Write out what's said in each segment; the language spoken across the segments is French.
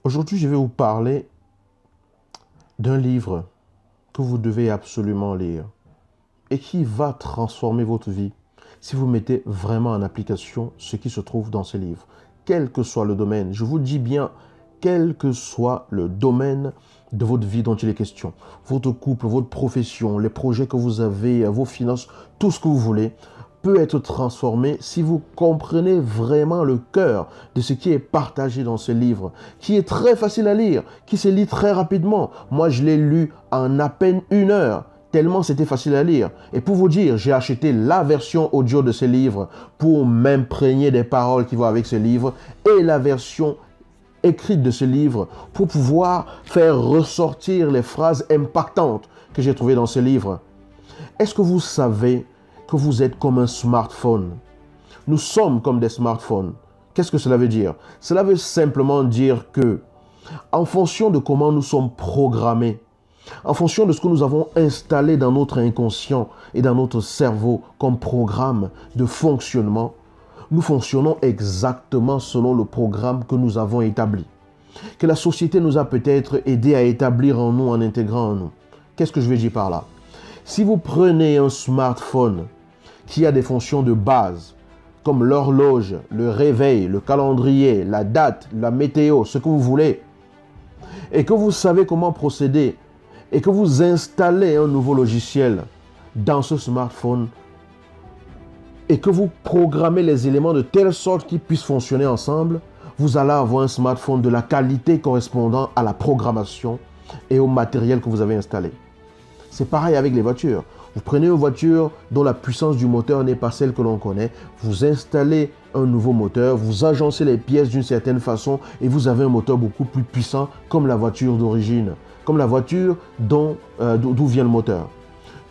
Aujourd'hui, je vais vous parler d'un livre que vous devez absolument lire et qui va transformer votre vie si vous mettez vraiment en application ce qui se trouve dans ce livre. Quel que soit le domaine, je vous dis bien, quel que soit le domaine de votre vie dont il est question, votre couple, votre profession, les projets que vous avez, vos finances, tout ce que vous voulez, peut être transformé si vous comprenez vraiment le cœur de ce qui est partagé dans ce livre, qui est très facile à lire, qui se lit très rapidement. Moi, je l'ai lu en à peine 1 heure, tellement c'était facile à lire. Et pour vous dire, j'ai acheté la version audio de ce livre pour m'imprégner des paroles qui vont avec ce livre et la version écrite de ce livre pour pouvoir faire ressortir les phrases impactantes que j'ai trouvées dans ce livre. Est-ce que vous savez que vous êtes comme un smartphone? Nous sommes comme des smartphones. Qu'est-ce que cela veut dire? Cela veut simplement dire que, en fonction de comment nous sommes programmés, en fonction de ce que nous avons installé dans notre inconscient et dans notre cerveau comme programme de fonctionnement, nous fonctionnons exactement selon le programme que nous avons établi, que la société nous a peut-être aidé à établir en nous, en intégrant en nous. Qu'est-ce que je veux dire par là? Si vous prenez un smartphone qui a des fonctions de base, comme l'horloge, le réveil, le calendrier, la date, la météo, ce que vous voulez, et que vous savez comment procéder, et que vous installez un nouveau logiciel dans ce smartphone, et que vous programmez les éléments de telle sorte qu'ils puissent fonctionner ensemble, vous allez avoir un smartphone de la qualité correspondant à la programmation et au matériel que vous avez installé. C'est pareil avec les voitures. Vous prenez une voiture dont la puissance du moteur n'est pas celle que l'on connaît, vous installez un nouveau moteur, vous agencez les pièces d'une certaine façon et vous avez un moteur beaucoup plus puissant comme la voiture d'origine, comme la voiture d'où vient le moteur.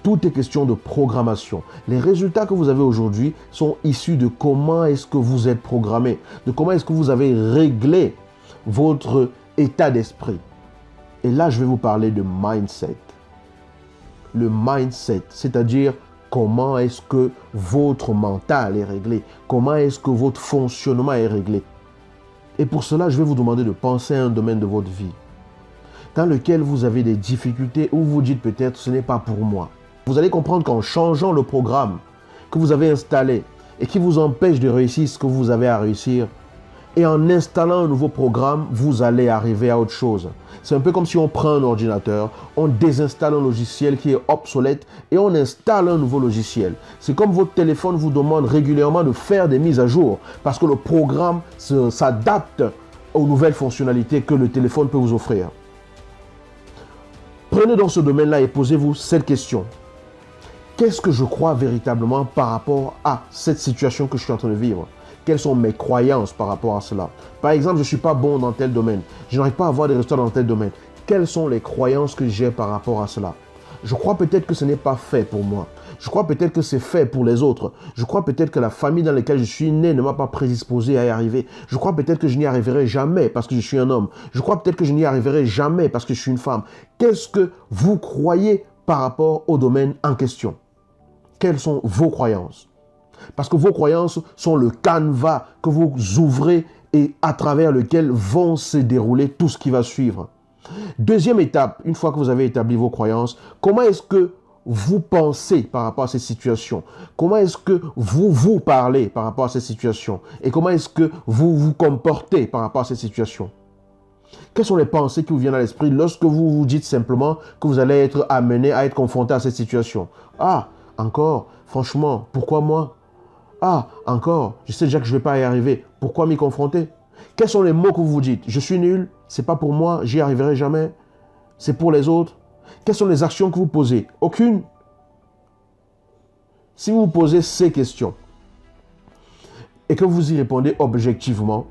Tout est question de programmation. Les résultats que vous avez aujourd'hui sont issus de comment est-ce que vous êtes programmé, de comment est-ce que vous avez réglé votre état d'esprit. Et là, je vais vous parler de mindset. Le mindset, c'est-à-dire comment est-ce que votre mental est réglé, comment est-ce que votre fonctionnement est réglé. Et pour cela, je vais vous demander de penser à un domaine de votre vie dans lequel vous avez des difficultés ou vous dites peut-être ce n'est pas pour moi. Vous allez comprendre qu'en changeant le programme que vous avez installé et qui vous empêche de réussir ce que vous avez à réussir, et en installant un nouveau programme, vous allez arriver à autre chose. C'est un peu comme si on prend un ordinateur, on désinstalle un logiciel qui est obsolète et on installe un nouveau logiciel. C'est comme votre téléphone vous demande régulièrement de faire des mises à jour parce que le programme s'adapte aux nouvelles fonctionnalités que le téléphone peut vous offrir. Prenez dans ce domaine-là et posez-vous cette question. Qu'est-ce que je crois véritablement par rapport à cette situation que je suis en train de vivre? Quelles sont mes croyances par rapport à cela? Par exemple, je ne suis pas bon dans tel domaine. Je n'arrive pas à avoir des résultats dans tel domaine. Quelles sont les croyances que j'ai par rapport à cela? Je crois peut-être que ce n'est pas fait pour moi. Je crois peut-être que c'est fait pour les autres. Je crois peut-être que la famille dans laquelle je suis né ne m'a pas prédisposé à y arriver. Je crois peut-être que je n'y arriverai jamais parce que je suis un homme. Je crois peut-être que je n'y arriverai jamais parce que je suis une femme. Qu'est-ce que vous croyez par rapport au domaine en question? Quelles sont vos croyances? Parce que vos croyances sont le canevas que vous ouvrez et à travers lequel vont se dérouler tout ce qui va suivre. Deuxième étape, une fois que vous avez établi vos croyances, comment est-ce que vous pensez par rapport à ces situations? Comment est-ce que vous parlez par rapport à ces situations? Et comment est-ce que vous vous comportez par rapport à ces situations? Quelles sont les pensées qui vous viennent à l'esprit lorsque vous vous dites simplement que vous allez être amené à être confronté à cette situation? Ah, encore, franchement, pourquoi moi? Ah, encore, je sais déjà que je ne vais pas y arriver. Pourquoi m'y confronter? Quels sont les mots que vous vous dites? Je suis nul, c'est pas pour moi, j'y arriverai jamais. C'est pour les autres. Quelles sont les actions que vous posez? Aucune. Si vous vous posez ces questions et que vous y répondez objectivement,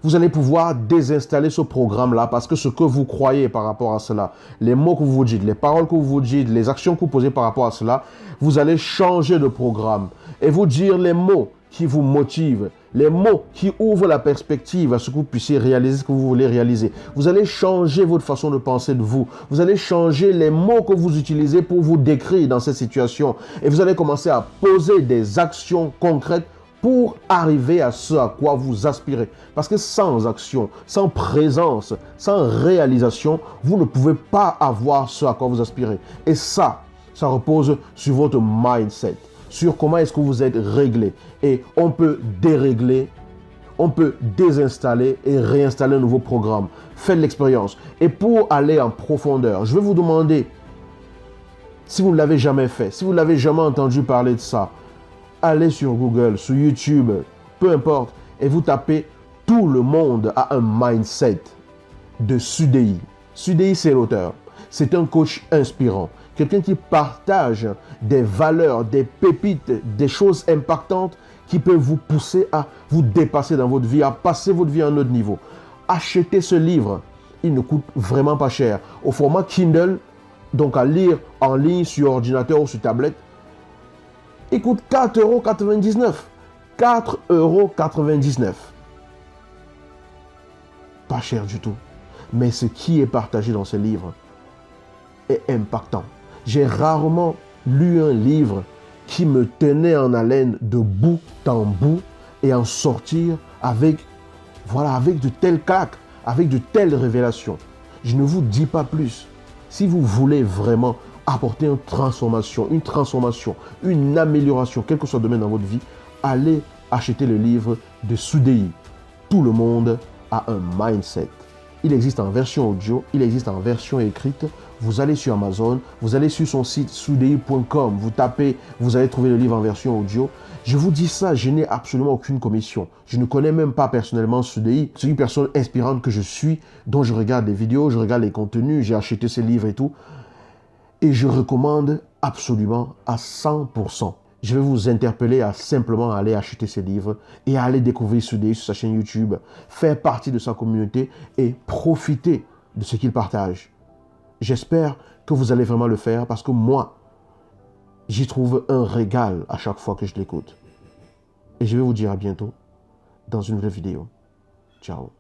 vous allez pouvoir désinstaller ce programme-là parce que ce que vous croyez par rapport à cela, les mots que vous vous dites, les paroles que vous vous dites, les actions que vous posez par rapport à cela, vous allez changer de programme et vous dire les mots qui vous motivent, les mots qui ouvrent la perspective à ce que vous puissiez réaliser ce que vous voulez réaliser. Vous allez changer votre façon de penser de vous. Vous allez changer les mots que vous utilisez pour vous décrire dans cette situation et vous allez commencer à poser des actions concrètes pour arriver à ce à quoi vous aspirez. Parce que sans action, sans présence, sans réalisation, vous ne pouvez pas avoir ce à quoi vous aspirez. Et ça repose sur votre mindset, sur comment est-ce que vous êtes réglé. Et on peut dérégler, on peut désinstaller et réinstaller un nouveau programme. Faites l'expérience. Et pour aller en profondeur, je vais vous demander, si vous ne l'avez jamais fait, si vous ne l'avez jamais entendu parler de ça, allez sur Google, sur YouTube, peu importe, et vous tapez « Tout le monde a un mindset » de Sudei. Sudei, c'est l'auteur. C'est un coach inspirant. Quelqu'un qui partage des valeurs, des pépites, des choses impactantes qui peuvent vous pousser à vous dépasser dans votre vie, à passer votre vie à un autre niveau. Achetez ce livre. Il ne coûte vraiment pas cher. Au format Kindle, donc à lire en ligne sur ordinateur ou sur tablette, il coûte 4,99 €. 4,99 €. Pas cher du tout. Mais ce qui est partagé dans ce livre est impactant. J'ai rarement lu un livre qui me tenait en haleine de bout en bout et en sortir avec de telles claques, avec de telles révélations. Je ne vous dis pas plus. Si vous voulez vraiment apporter une transformation, une amélioration, quel que soit le domaine dans votre vie, allez acheter le livre de Sudei. Tout le monde a un mindset. Il existe en version audio, il existe en version écrite. Vous allez sur Amazon, vous allez sur son site sudei.com, vous tapez, vous allez trouver le livre en version audio. Je vous dis ça, je n'ai absolument aucune commission. Je ne connais même pas personnellement Sudei. C'est une personne inspirante que je suis, dont je regarde les vidéos, je regarde les contenus, j'ai acheté ses livres et tout. Et je recommande absolument à 100%. Je vais vous interpeller à simplement aller acheter ces livres et à aller découvrir Sudei sur sa chaîne YouTube, faire partie de sa communauté et profiter de ce qu'il partage. J'espère que vous allez vraiment le faire parce que moi, j'y trouve un régal à chaque fois que je l'écoute. Et je vais vous dire à bientôt dans une nouvelle vidéo. Ciao.